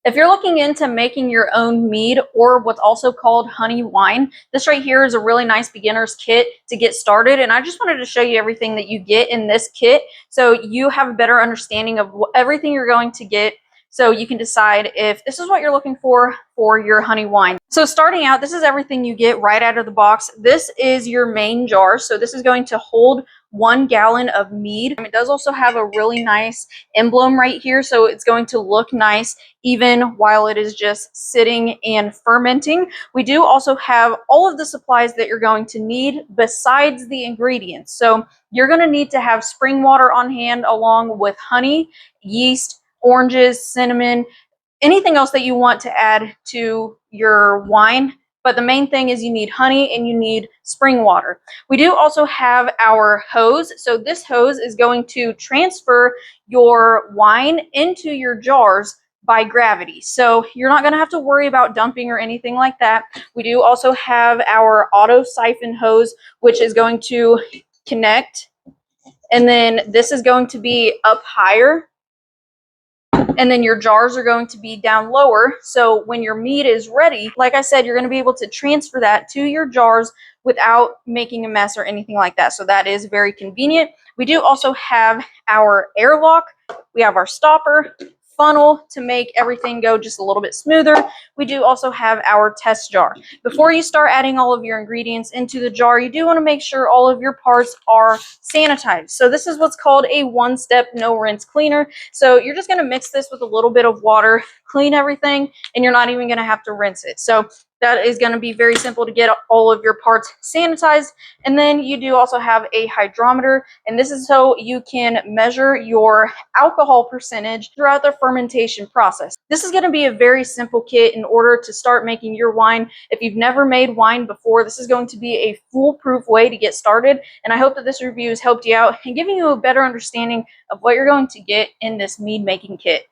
If you're looking into making your own mead, or what's also called honey wine, this right here is a really nice beginner's kit to get started. And I just wanted to show you everything that you get in this kit so you have a better understanding of everything you're going to get, so you can decide if this is what you're looking for your honey wine. So starting out, this is everything you get right out of the box. This is your main jar. So this is going to hold 1 gallon of mead. It does also have a really nice emblem right here, so it's going to look nice even while it is just sitting and fermenting. We do also have all of the supplies that you're going to need besides the ingredients. So you're going to need to have spring water on hand, along with honey, yeast, oranges, cinnamon, anything else that you want to add to your wine. But the main thing is you need honey and you need spring water. We do also have our hose. So this hose is going to transfer your wine into your jars by gravity. So you're not going to have to worry about dumping or anything like that. We do also have our auto siphon hose, which is going to connect. And then this is going to be up higher, and then your jars are going to be down lower. So when your mead is ready, like I said, you're going to be able to transfer that to your jars without making a mess or anything like that. So that is very convenient. We do also have our airlock. We have our stopper, funnel to make everything go just a little bit smoother. We do also have our test jar. Before you start adding all of your ingredients into the jar, you do want to make sure all of your parts are sanitized. So this is what's called a one-step no rinse cleaner. So you're just going to mix this with a little bit of water, clean everything, and you're not even going to have to rinse it. So that is going to be very simple to get all of your parts sanitized. And then you do also have a hydrometer, and this is so you can measure your alcohol percentage throughout the fermentation process. This is going to be a very simple kit in order to start making your wine. If you've never made wine before, this is going to be a foolproof way to get started. And I hope that this review has helped you out and giving you a better understanding of what you're going to get in this mead making kit.